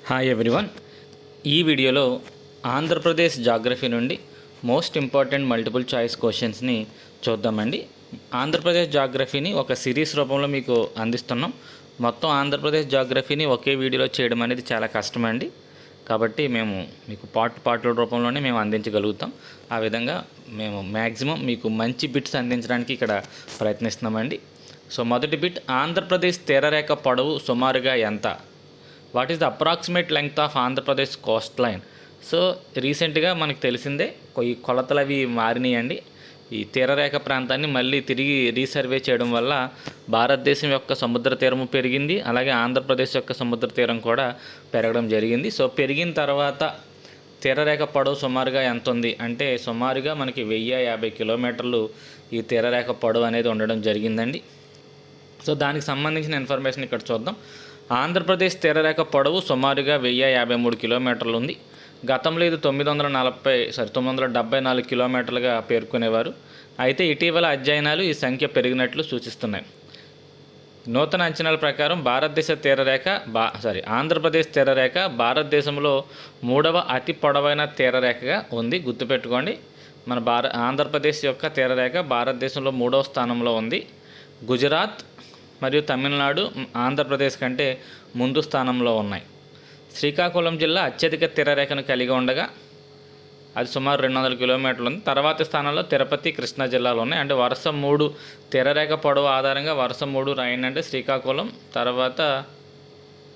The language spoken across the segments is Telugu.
Hi everyone. ఈ వీడియోలో ఆంధ్రప్రదేశ్ జాగ్రఫీ నుండి మోస్ట్ ఇంపార్టెంట్ మల్టిపుల్ చాయిస్ క్వశ్చన్స్ని చూద్దామండి. ఆంధ్రప్రదేశ్ జాగ్రఫీని ఒక సిరీస్ రూపంలో మీకు అందిస్తున్నాం. మొత్తం ఆంధ్రప్రదేశ్ జాగ్రఫీని ఒకే వీడియోలో చేయడం అనేది చాలా కష్టమండి. కాబట్టి మేము మీకు పార్ట్ల రూపంలోనే మేము అందించగలుగుతాం. ఆ విధంగా మేము మ్యాక్సిమం మీకు మంచి బిట్స్ అందించడానికి ఇక్కడ ప్రయత్నిస్తున్నామండి. సో మొదటి బిట్, ఆంధ్రప్రదేశ్ తీరరేఖ పొడవు సుమారుగా ఎంత? What is the approximate length of Andhra Pradesh Coast line? So రీసెంట్గా మనకు తెలిసిందే ఈ కొలతలు అవి మారినాయండి. ఈ తీరరేఖ ప్రాంతాన్ని మళ్ళీ తిరిగి రీసర్వే చేయడం వల్ల భారతదేశం యొక్క సముద్ర తీరము పెరిగింది, అలాగే ఆంధ్రప్రదేశ్ యొక్క సముద్ర తీరం కూడా పెరగడం జరిగింది. సో పెరిగిన తర్వాత తీరరేఖ పొడవు సుమారుగా ఎంత ఉంది అంటే సుమారుగా మనకి 1050 కిలోమీటర్లు ఈ తీరరేఖ పొడవు అనేది ఉండడం జరిగిందండి. సో దానికి సంబంధించిన ఇన్ఫర్మేషన్ ఇక్కడ చూద్దాం. ఆంధ్రప్రదేశ్ తీరరేఖ పొడవు సుమారుగా 1053 కిలోమీటర్లు ఉంది. గతంలో ఇది 974 కిలోమీటర్లుగా పేర్కొనేవారు. అయితే ఇటీవల అధ్యయనాలు ఈ సంఖ్య పెరిగినట్లు సూచిస్తున్నాయి. నూతన అంచనాల ప్రకారం ఆంధ్రప్రదేశ్ తీరరేఖ భారతదేశంలో 3వ అతి పొడవైన తీరరేఖగా ఉంది. గుర్తుపెట్టుకోండి, మన ఆంధ్రప్రదేశ్ యొక్క తీరరేఖ భారతదేశంలో 3వ స్థానంలో ఉంది. గుజరాత్ మరియు తమిళనాడు ఆంధ్రప్రదేశ్ కంటే ముందు స్థానంలో ఉన్నాయి. శ్రీకాకుళం జిల్లా అత్యధిక తీరరేఖను కలిగి ఉండగా అది సుమారు 200 కిలోమీటర్లు ఉంది. తర్వాతి స్థానంలో తిరుపతి, కృష్ణా జిల్లాలు ఉన్నాయి. అంటే వరుస 3 తీరరేఖ పొడవు ఆధారంగా వరుస 3 రాయండి. అంటే శ్రీకాకుళం, తర్వాత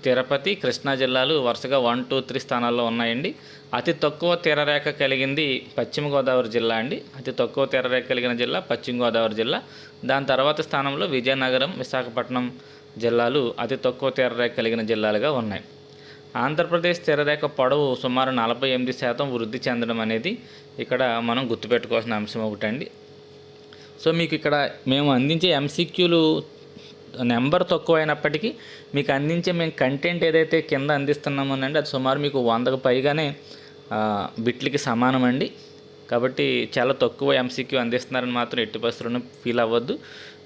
తిరుపతి, కృష్ణా జిల్లాలు వరుసగా 1, 2, 3 స్థానాల్లో ఉన్నాయండి. అతి తక్కువ తీరరేఖ కలిగింది పశ్చిమ గోదావరి జిల్లా అండి. అతి తక్కువ తీరరేఖ కలిగిన జిల్లా పశ్చిమ గోదావరి జిల్లా. దాని తర్వాత స్థానంలో విజయనగరం, విశాఖపట్నం జిల్లాలు అతి తక్కువ తీరరేఖ కలిగిన జిల్లాలుగా ఉన్నాయి. ఆంధ్రప్రదేశ్ తీరరేఖ పొడవు సుమారు 48% వృద్ధి చెందడం అనేది ఇక్కడ మనం గుర్తుపెట్టుకోవాల్సిన అంశం ఒకటండి. సో మీకు ఇక్కడ మేము అందించే ఎంసీక్యూలు నెంబర్ తక్కువ అయినప్పటికీ మీకు అందించే మేము కంటెంట్ ఏదైతే కింద అందిస్తున్నామోనండి అది సుమారు మీకు 100కు పైగానే బిట్లకి సమానం అండి. కాబట్టి చాలా తక్కువ ఎంసీక్యూ అందిస్తున్నారని మాత్రం ఎట్టి పరిస్థితులను ఫీల్ అవ్వద్దు.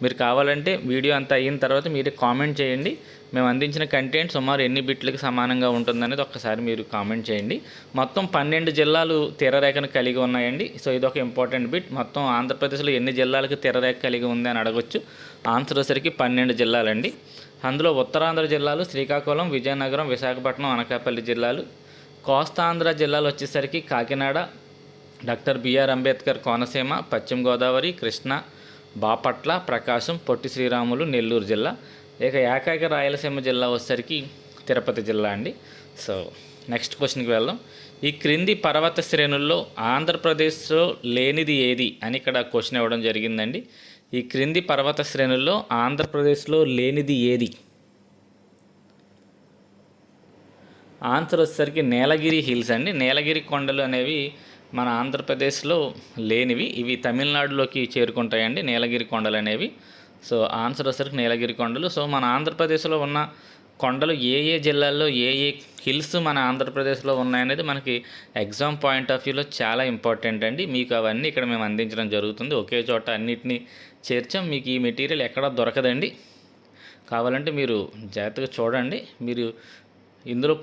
మీరు కావాలంటే వీడియో అంతా అయిన తర్వాత మీరే కామెంట్ చేయండి. మేము అందించిన కంటెంట్ సుమారు ఎన్ని బిట్లకి సమానంగా ఉంటుందనేది ఒక్కసారి మీరు కామెంట్ చేయండి. మొత్తం 12 జిల్లాలు తీరరేఖను కలిగి ఉన్నాయండి. సో ఇది ఒక ఇంపార్టెంట్ బిట్. మొత్తం ఆంధ్రప్రదేశ్లో ఎన్ని జిల్లాలకు తీరరేఖ కలిగి ఉంది అని అడగొచ్చు. ఆన్సర్ వచ్చేసరికి 12 జిల్లాలండి. అందులో ఉత్తరాంధ్ర జిల్లాలు శ్రీకాకుళం, విజయనగరం, విశాఖపట్నం, అనకాపల్లి జిల్లాలు. కోస్తాంధ్ర జిల్లాలు వచ్చేసరికి కాకినాడ, డాక్టర్ బిఆర్ అంబేద్కర్ కోనసీమ, పశ్చిమ గోదావరి, కృష్ణా, బాపట్ల, ప్రకాశం, పొట్టి శ్రీరాములు, నెల్లూరు జిల్లా. ఇక ఏకైక రాయలసీమ జిల్లా వచ్చేసరికి తిరుపతి జిల్లా అండి. సో నెక్స్ట్ క్వశ్చన్కి వెళ్దాం. ఈ క్రింది పర్వత శ్రేణుల్లో ఆంధ్రప్రదేశ్లో లేనిది ఏది అని ఇక్కడ క్వశ్చన్ ఇవ్వడం జరిగిందండి. ఈ క్రింది పర్వత శ్రేణుల్లో ఆంధ్రప్రదేశ్లో లేనిది ఏది? ఆన్సర్ వచ్చేసరికి నీలగిరి హిల్స్ అండి. నీలగిరి కొండలు అనేవి మన ఆంధ్రప్రదేశ్లో లేనివి, ఇవి తమిళనాడులోకి చేరుకుంటాయండి నీలగిరి కొండలు అనేవి. సో ఆన్సర్ వచ్చేసరికి నీలగిరి కొండలు. సో మన ఆంధ్రప్రదేశ్లో ఉన్న కొండలు ఏ జిల్లాల్లో ఏ హిల్స్ మన ఆంధ్రప్రదేశ్లో ఉన్నాయనేది మనకి ఎగ్జామ్ పాయింట్ ఆఫ్ వ్యూలో చాలా ఇంపార్టెంట్ అండి. మీకు అవన్నీ ఇక్కడ మేము అందించడం జరుగుతుంది. ఒకే చోట అన్నిటినీ చేర్చాం. మీకు ఈ మెటీరియల్ ఎక్కడా దొరకదండి. కావాలంటే మీరు జాగ్రత్తగా చూడండి. మీరు ఇందులో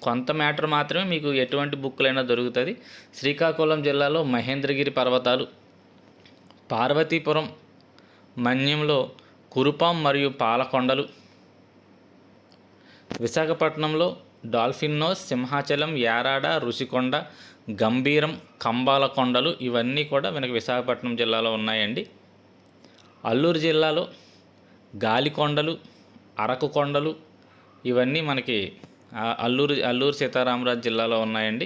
కొంత మ్యాటర్ మాత్రమే మీకు ఎటువంటి బుక్లైనా దొరుకుతుంది. శ్రీకాకుళం జిల్లాలో మహేంద్రగిరి పర్వతాలు, పార్వతీపురం మన్యంలో కురుపాం మరియు పాలకొండలు, విశాఖపట్నంలో డాల్ఫిన్ నోస్, సింహాచలం, యారాడ, ఋషికొండ, గంభీరం, కంబాల కొండలు ఇవన్నీ కూడా మనకి విశాఖపట్నం జిల్లాలో ఉన్నాయండి. అల్లూరు జిల్లాలో గాలికొండలు, అరకు కొండలు ఇవన్నీ మనకి అల్లూరు సీతారామరాజు జిల్లాలో ఉన్నాయండి.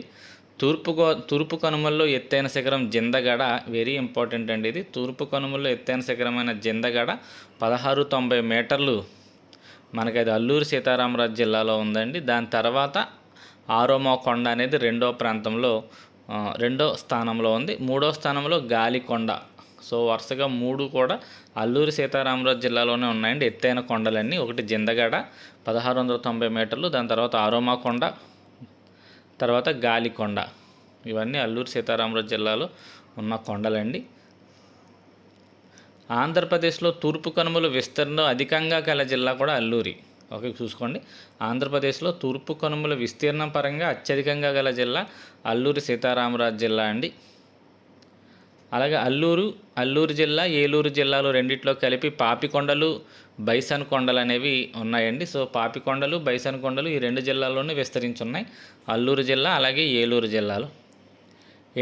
తూర్పు కనుమల్లో ఎత్తైన శిఖరం జిందగడ, వెరీ ఇంపార్టెంట్ అండి ఇది. తూర్పు కనుమల్లో ఎత్తైన శిఖరమైన జిందగడ 1690 మీటర్లు మనకి అది అల్లూరు సీతారామరాజు జిల్లాలో ఉందండి. దాని తర్వాత ఆరోమా కొండ అనేది రెండో స్థానంలో ఉంది. 3వ స్థానంలో గాలికొండ. సో వరుసగా 3 కూడా అల్లూరి సీతారామరాజు జిల్లాలోనే ఉన్నాయండి ఎత్తైన కొండలన్నీ. ఒకటి జిందగడ 1690 మీటర్లు, దాని తర్వాత ఆరోమా కొండ, తర్వాత గాలికొండ. ఇవన్నీ అల్లూరి సీతారామరాజు జిల్లాలో ఉన్న కొండలండి. ఆంధ్రప్రదేశ్లో తూర్పు కనుమలు విస్తీర్ణం అధికంగా గల జిల్లా కూడా అల్లూరి. ఓకే, చూసుకోండి. ఆంధ్రప్రదేశ్లో తూర్పు కనుమల విస్తీర్ణం పరంగా అత్యధికంగా గల జిల్లా అల్లూరి సీతారామరాజు జిల్లా అండి. అలాగే అల్లూరు జిల్లా, ఏలూరు జిల్లాలు రెండిట్లో కలిపి పాపికొండలు, బైసన్ కొండలు అనేవి ఉన్నాయండి. సో పాపికొండలు, బైసన్ కొండలు ఈ రెండు జిల్లాల్లోనే విస్తరించున్నాయి, అల్లూరు జిల్లా అలాగే ఏలూరు జిల్లాలో.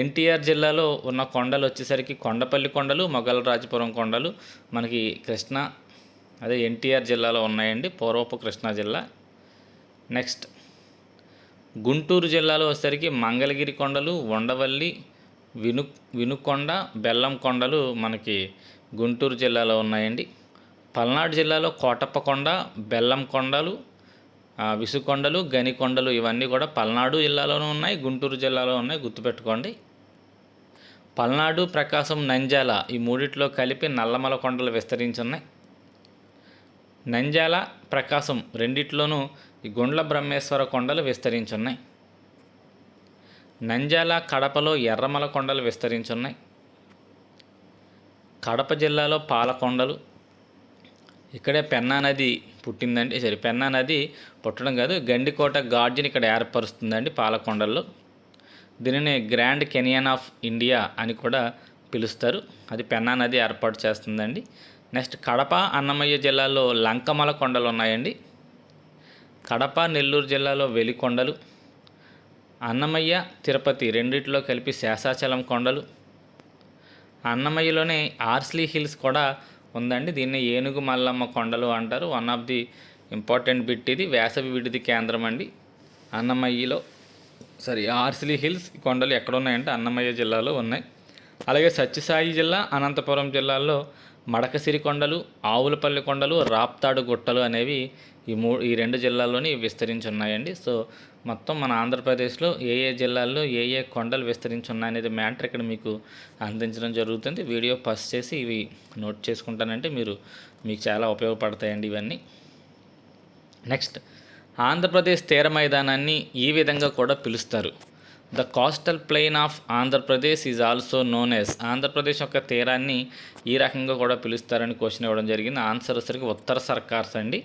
ఎన్టీఆర్ జిల్లాలో ఉన్న కొండలు వచ్చేసరికి కొండపల్లి కొండలు, మొగలరాజపురం కొండలు మనకి ఎన్టీఆర్ జిల్లాలో ఉన్నాయండి, పూర్వపు కృష్ణా జిల్లా. నెక్స్ట్ గుంటూరు జిల్లాలో వచ్చేసరికి మంగళగిరి కొండలు, ఉండవల్లి, వినుకొండ, బెల్లం కొండలు మనకి గుంటూరు జిల్లాలో ఉన్నాయండి. పల్నాడు జిల్లాలో కోటప్పకొండ, బెల్లం కొండలు, విసుకొండలు, గనికొండలు ఇవన్నీ కూడా పల్నాడు జిల్లాలోనూ ఉన్నాయి, గుంటూరు జిల్లాలో ఉన్నాయి, గుర్తుపెట్టుకోండి. పల్నాడు, ప్రకాశం, నంద్యాల ఈ మూడిట్లో కలిపి నల్లమల కొండలు విస్తరించున్నాయి. నంద్యాల, ప్రకాశం రెండిట్లోనూ ఈ గుండ్ల బ్రహ్మేశ్వర కొండలు విస్తరించున్నాయి. నంద్యాల, కడపలో ఎర్రమల కొండలు విస్తరించున్నాయి. కడప జిల్లాలో పాలకొండలు, ఇక్కడే పెన్నా నది పుట్టిందండి. పెన్నా నది పుట్టడం కాదు, గండికోట గార్జిని ఇక్కడ ఏర్పరుస్తుందండి పాలకొండల్లో. దీనిని గ్రాండ్ కెనియన్ ఆఫ్ ఇండియా అని కూడా పిలుస్తారు, అది పెన్నా నది ఏర్పాటు చేస్తుందండి. నెక్స్ట్ కడప, అన్నమయ్య జిల్లాలో లంకమల కొండలు ఉన్నాయండి. కడప, నెల్లూరు జిల్లాలో వెలికొండలు, అన్నమయ్య, తిరుపతి రెండిట్లో కలిపి శేషాచలం కొండలు. అన్నమయ్యలోనే ఆర్స్లీ హిల్స్ కూడా ఉందండి, దీన్ని ఏనుగు మల్లమ్మ కొండలు అంటారు. One of the important bit ఇది, వేసవి విడిది కేంద్రం అండి అన్నమయ్యలో. ఆర్స్లీ హిల్స్ కొండలు ఎక్కడ ఉన్నాయంటే అన్నమయ్య జిల్లాలో ఉన్నాయి. అలాగే సత్యసాయి జిల్లా, అనంతపురం జిల్లాల్లో మడకసిరి కొండలు, ఆవులపల్లి కొండలు, రాప్తాడు గుట్టలు అనేవి ఈ రెండు జిల్లాల్లోని విస్తరించి ఉన్నాయండి. సో మొత్తం మన ఆంధ్రప్రదేశ్లో ఏ జిల్లాల్లో ఏ కొండలు విస్తరించి ఉన్నాయనేది మ్యాటర్ ఇక్కడ మీకు అందించడం జరుగుతుంది. వీడియో పాస్ చేసి ఇవి నోట్ చేసుకుంటానంటే మీకు చాలా ఉపయోగపడతాయండి ఇవన్నీ. నెక్స్ట్ ఆంధ్రప్రదేశ్ తీర మైదానాన్ని ఈ విధంగా కూడా పిలుస్తారు. The coastal plain of Andhra Pradesh is also known as. Andhra Pradesh యొక్క తీరాన్ని ఈ రకంగా కూడా పిలుస్తారని క్వశ్చన్ ఇవ్వడం జరిగింది. ఆన్సర్ వచ్చరికి ఉత్తర సర్కార్స్ అండి.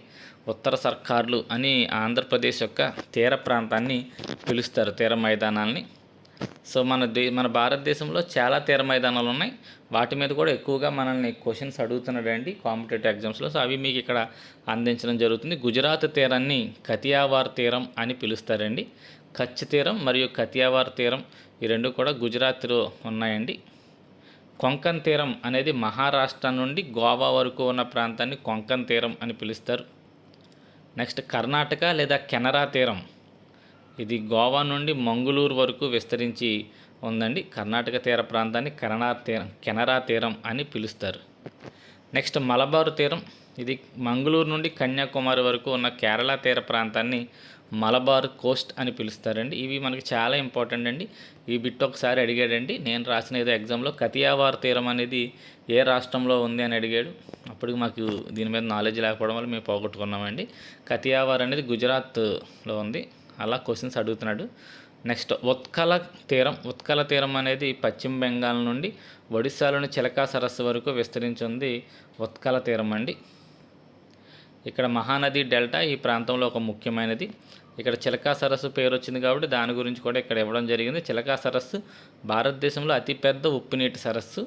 ఉత్తర సర్కార్లు అని ఆంధ్రప్రదేశ్ యొక్క తీర ప్రాంతాన్ని పిలుస్తారు, తీర మైదానాల్ని. సో మన భారతదేశంలో చాలా తీర మైదానాలు ఉన్నాయి, వాటి మీద కూడా ఎక్కువగా మనల్ని క్వశ్చన్స్ అడుగుతున్నాడండి కాంపిటేటివ్ ఎగ్జామ్స్లో. సో అవి మీకు ఇక్కడ అందించడం జరుగుతుంది. గుజరాత్ తీరాన్ని కతియావార్ తీరం అని పిలుస్తారండి. కచ్ తీరం మరియు కతియావార్ తీరం ఈ రెండు కూడా గుజరాత్లో ఉన్నాయండి. కొంకన్ తీరం అనేది మహారాష్ట్ర నుండి గోవా వరకు ఉన్న ప్రాంతాన్ని కొంకన్ తీరం అని పిలుస్తారు. నెక్స్ట్ కర్ణాటక లేదా కెనరా తీరం, ఇది గోవా నుండి మంగళూరు వరకు విస్తరించి ఉందండి. కర్ణాటక తీర ప్రాంతాన్ని కెనరా తీరం అని పిలుస్తారు. నెక్స్ట్ మలబారు తీరం, ఇది మంగళూరు నుండి కన్యాకుమారి వరకు ఉన్న కేరళ తీర ప్రాంతాన్ని మలబార్ కోస్ట్ అని పిలుస్తారండి. ఇవి మనకి చాలా ఇంపార్టెంట్ అండి. ఈ బిట్ ఒకసారి అడిగాడండి, నేను రాసిన ఏదో ఎగ్జామ్లో కతియావార్ తీరం అనేది ఏ రాష్ట్రంలో ఉంది అని అడిగాడు. అప్పటికి మాకు దీని మీద నాలెడ్జ్ లేకపోవడం వల్ల మేము పోగొట్టుకున్నామండి. కతియావార్ అనేది గుజరాత్లో ఉంది, అలా క్వశ్చన్స్ అడుగుతున్నాడు. నెక్స్ట్ ఉత్కల తీరం అనేది పశ్చిమ బెంగాల్ నుండి ఒడిశాలోని చిలకా సరస్సు వరకు విస్తరించింది ఉత్కల తీరం అండి. ఇక్కడ మహానది డెల్టా ఈ ప్రాంతంలో ఒక ముఖ్యమైనది. ఇక్కడ చిలకా సరస్సు పేరు వచ్చింది కాబట్టి దాని గురించి కూడా ఇక్కడ ఇవ్వడం జరిగింది. చిలకా సరస్సు భారతదేశంలో అతిపెద్ద ఉప్పునీటి సరస్సు.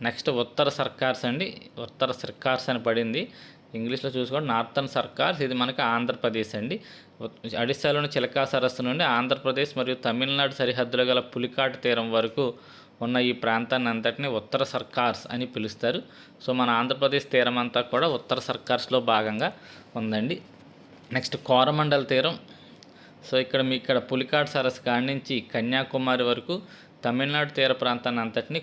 నెక్స్ట్ ఉత్తర సర్కార్స్ అండి, ఉత్తర సర్కార్స్ అని పడింది ఇంగ్లీష్లో చూసుకోండి, నార్థన్ సర్కార్స్, ఇది మనకు ఆంధ్రప్రదేశ్ అండి. ఒడిశాలోని చిలకా సరస్సు నుండి ఆంధ్రప్రదేశ్ మరియు తమిళనాడు సరిహద్దులు గల పులికాట్ తీరం వరకు ఉన్న ఈ ప్రాంతాన్ని అంతటిని ఉత్తర సర్కార్స్ అని పిలుస్తారు. సో మన ఆంధ్రప్రదేశ్ తీరం అంతా కూడా ఉత్తర సర్కార్స్లో భాగంగా ఉందండి. నెక్స్ట్ కోరమండల్ తీరం, సో ఇక్కడ పులికాట్ సరస్సు కాడి నుంచి కన్యాకుమారి వరకు తమిళనాడు తీర ప్రాంతాన్ని అంతటిని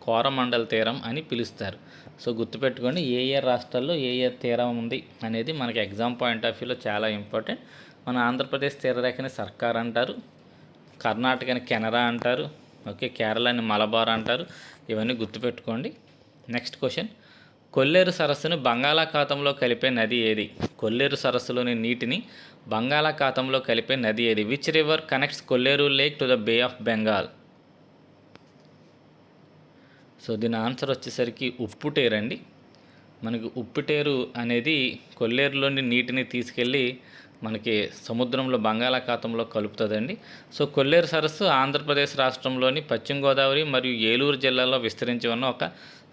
కోరమండల్ తీరం అని పిలుస్తారు. సో గుర్తుపెట్టుకోండి, ఏ రాష్ట్రాల్లో ఏ తీరం ఉంది అనేది మనకి ఎగ్జామ్ పాయింట్ ఆఫ్ వ్యూలో చాలా ఇంపార్టెంట్. మన ఆంధ్రప్రదేశ్ తీరరేఖని సర్కార్ అంటారు, కర్ణాటకని కెనరా అంటారు, ఓకే, కేరళని మలబార్ అంటారు. ఇవన్నీ గుర్తుపెట్టుకోండి. నెక్స్ట్ క్వశ్చన్, కొల్లేరు సరస్సును బంగాళాఖాతంలో కలిపే నది ఏది? కొల్లేరు సరస్సులోని నీటిని బంగాళాఖాతంలో కలిపే నది ఏది? Which river connects Kolleru lake to the Bay of Bengal? So దీని ఆన్సర్ వచ్చేసరికి ఉప్పుటేరు అండి. మనకి ఉప్పుటేరు అనేది కొల్లేరులోని నీటిని తీసుకెళ్ళి మనకి సముద్రంలో బంగాళాఖాతంలో కలుపుతుందండి. సో కొల్లేరు సరస్సు ఆంధ్రప్రదేశ్ రాష్ట్రంలోని పశ్చిమ గోదావరి మరియు ఏలూరు జిల్లాలో విస్తరించి ఉన్న ఒక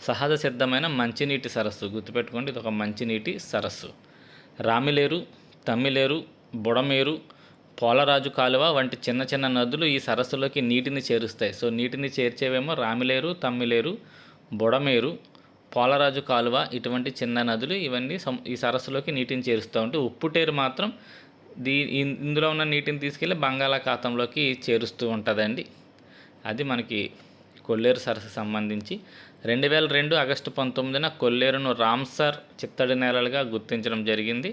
సహజ సిద్ధమైన మంచినీటి సరస్సు. గుర్తుపెట్టుకోండి, ఇది ఒక మంచినీటి సరస్సు. రామిలేరు, తమ్మిలేరు, బుడమేరు, పోలరాజు కాలువ వంటి చిన్న చిన్న నదులు ఈ సరస్సులోకి నీటిని చేరుస్తాయి. సో నీటిని చేర్చేవేమో రామిలేరు, తమ్మిలేరు, బుడమేరు, పోలరాజు కాలువ, ఇటువంటి చిన్న నదులు ఇవన్నీ ఈ సరస్సులోకి నీటిని చేరుస్తూ ఉంటే ఉప్పుటేరు మాత్రం ఇందులో ఉన్న నీటిని తీసుకెళ్ళి బంగాళాఖాతంలోకి చేరుస్తూ ఉంటుందండి. అది మనకి కొల్లేరు సరస్సు సంబంధించి 2002 ఆగస్టు 19న కొల్లేరును రామ్సార్ చిత్తడి నేలలుగా గుర్తించడం జరిగింది.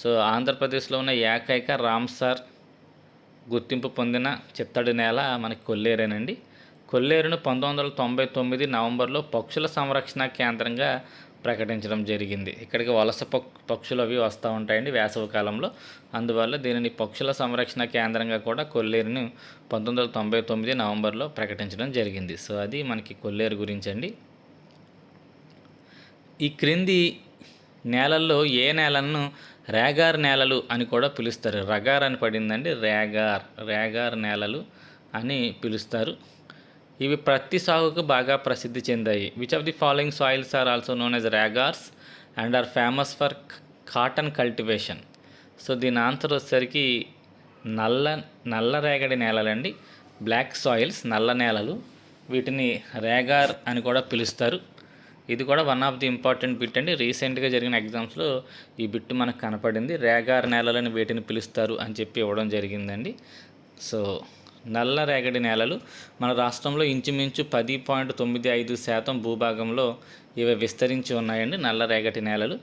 సో ఆంధ్రప్రదేశ్లో ఉన్న ఏకైక రామ్సార్ గుర్తింపు పొందిన చిత్తడి నేల మనకి కొల్లేరేనండి. కొల్లేరును 1999 నవంబర్లో పక్షుల సంరక్షణ కేంద్రంగా ప్రకటించడం జరిగింది. ఇక్కడికి వలస పక్షులు అవి వస్తూ ఉంటాయండి వేసవి కాలంలో. అందువల్ల దీనిని పక్షుల సంరక్షణ కేంద్రంగా కూడా కొల్లేరును 1999 నవంబర్లో ప్రకటించడం జరిగింది. సో అది మనకి కొల్లేరు గురించి అండి. ఈ క్రింది నేలల్లో ఏ నేలను రేగార్ నేలలు అని కూడా పిలుస్తారు. రగార్ అని పడిందండి, రేగార్ నేలలు అని పిలుస్తారు. ఇవి ప్రత్తి సాగుకు బాగా ప్రసిద్ధి చెందాయి. Which of the following soils are also known as regurs and are famous for cotton cultivation? So దీని ఆన్సర్ వచ్చేసరికి నల్ల రేగడి నేలలండి, బ్లాక్ సాయిల్స్, నల్ల నేలలు. వీటిని రేగార్ అని కూడా పిలుస్తారు. ఇది కూడా one of the important bit అండి. రీసెంట్గా జరిగిన ఎగ్జామ్స్లో ఈ బిట్ మనకు కనపడింది. రేగార్ నేలలని వీటిని పిలుస్తారు అని చెప్పి ఇవ్వడం జరిగిందండి. సో నల్ల రేగడి నేలలు మన రాష్ట్రంలో ఇంచుమించు 10.95% భూభాగంలో ఇవి విస్తరించి ఉన్నాయండి. నల్ల రేగడి నేలలు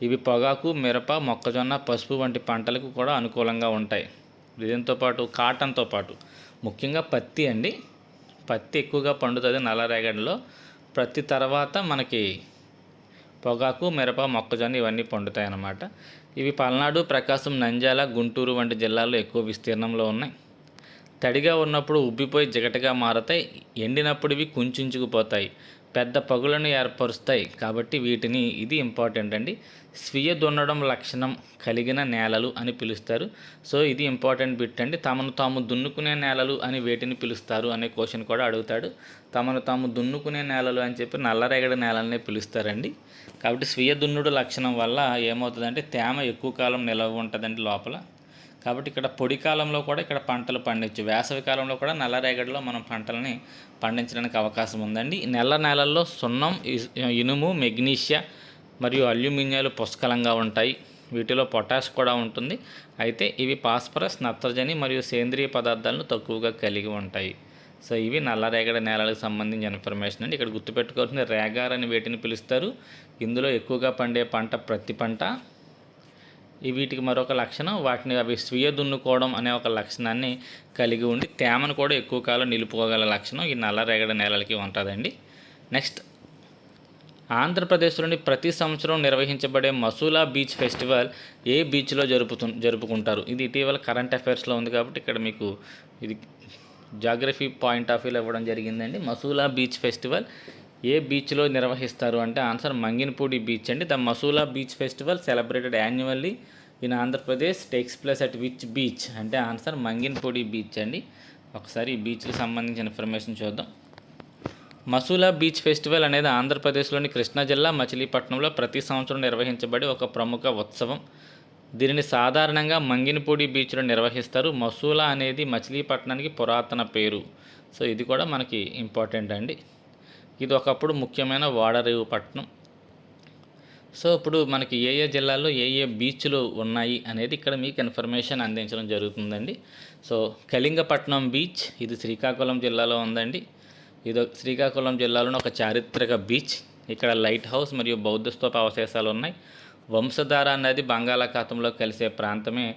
ఇవి పొగాకు, మిరప, మొక్కజొన్న, పసుపు వంటి పంటలకు కూడా అనుకూలంగా ఉంటాయి. దీంతో పాటు కాటన్తో పాటు ముఖ్యంగా పత్తి అండి, పత్తి ఎక్కువగా పండుతుంది నల్ల రేగడిలో. ప్రతి తర్వాత మనకి పొగాకు, మిరప, మొక్కజొన్న ఇవన్నీ పండుతాయి అన్నమాట. ఇవి పల్నాడు, ప్రకాశం, నంద్యాల, గుంటూరు వంటి జిల్లాల్లో ఎక్కువ విస్తీర్ణంలో ఉన్నాయి. తడిగా ఉన్నప్పుడు ఉబ్బిపోయి జిగటగా మారతాయి, ఎండినప్పుడు ఇవి కుంచుకుపోతాయి, పెద్ద పగులను ఏర్పరుస్తాయి. కాబట్టి వీటిని, ఇది ఇంపార్టెంట్ అండి, స్వీయ దున్నడం లక్షణం కలిగిన నేలలు అని పిలుస్తారు. సో ఇది ఇంపార్టెంట్ బిట్ అండి. తమను తాము దున్నుకునే నేలలు అని వేటిని పిలుస్తారు అనే క్వశ్చన్ కూడా అడుగుతాడు. తమను తాము దున్నుకునే నేలలు అని చెప్పి నల్లరేగడి నేలలనే పిలుస్తారండి. కాబట్టి స్వీయ దున్నుడు లక్షణం వల్ల ఏమవుతుందంటే తేమ ఎక్కువ కాలం నిలవ ఉంటుందండి లోపల. కాబట్టి ఇక్కడ పొడి కాలంలో కూడా ఇక్కడ పంటలు పండించు, వేసవి కాలంలో కూడా నల్లరేగడిలో మనం పంటలని పండించడానికి అవకాశం ఉందండి. నల్ల నేలల్లో సున్నం, ఇనుము, మెగ్నీషియా మరియు అల్యూమినియాలు పుష్కలంగా ఉంటాయి. వీటిలో పొటాష్ కూడా ఉంటుంది. అయితే ఇవి ఫాస్ఫరస్, నత్రజని మరియు సేంద్రియ పదార్థాలను తక్కువగా కలిగి ఉంటాయి. సో ఇవి నల్లరేగడి నేలలకు సంబంధించిన ఇన్ఫర్మేషన్ అండి. ఇక్కడ గుర్తుపెట్టుకోవాల్సింది రేగార్ అని వీటిని పిలుస్తారు. ఇందులో ఎక్కువగా పండే పంట ప్రతి పంట. వీటికి మరొక లక్షణం, వాటిని అవి స్వీయ దున్నుకోవడం అనే ఒక లక్షణాన్ని కలిగి ఉండి తేమను కూడా ఎక్కువ కాలం నిలుపుకోగల లక్షణం ఈ నల్లరేగడి నేలలకి ఉంటుందండి. నెక్స్ట్, ఆంధ్రప్రదేశ్లోని ప్రతి సంవత్సరం నిర్వహించబడే మసూలా బీచ్ ఫెస్టివల్ ఏ బీచ్లో జరుపుకుంటారు? ఇది ఇటీవల కరెంట్ అఫైర్స్లో ఉంది కాబట్టి ఇక్కడ మీకు ఇది జాగ్రఫీ పాయింట్ ఆఫ్ వ్యూలో ఇవ్వడం జరిగిందండి. మసూలా బీచ్ ఫెస్టివల్ ఏ బీచ్లో నిర్వహిస్తారు అంటే ఆన్సర్ మంగినపూడి బీచ్ అండి. The Masula beach festival celebrated annually in Andhra Pradesh takes place at which beach అంటే ఆన్సర్ మంగినపూడి బీచ్ అండి. ఒకసారి ఈ బీచ్కి సంబంధించిన ఇన్ఫర్మేషన్ చూద్దాం. మసూలా బీచ్ ఫెస్టివల్ అనేది ఆంధ్రప్రదేశ్లోని కృష్ణా జిల్లా మచిలీపట్నంలో ప్రతి సంవత్సరం నిర్వహించబడే ఒక ప్రముఖ ఉత్సవం. దీనిని సాధారణంగా మంగినపూడి బీచ్లో నిర్వహిస్తారు. మసూలా అనేది మచిలీపట్నానికి పురాతన పేరు. సో ఇది కూడా మనకి ఇంపార్టెంట్ అండి. ఇది ఒకప్పుడు ముఖ్యమైన ఓడరేవు పట్టణం. సో ఇప్పుడు మనకి ఏ ఏ జిల్లాల్లో ఏ ఏ బీచ్లు ఉన్నాయి అనేది ఇక్కడ మీకు ఇన్ఫర్మేషన్ అందించడం జరుగుతుందండి. సో కళింగపట్నం బీచ్, ఇది శ్రీకాకుళం జిల్లాలో ఉందండి. ఇది శ్రీకాకుళం జిల్లాలోని ఒక చారిత్రక బీచ్. ఇక్కడ లైట్ హౌస్ మరియు బౌద్ధ స్తూప అవశేషాలు ఉన్నాయి. వంశధార నది బంగాళాఖాతంలో కలిసే ప్రాంతమే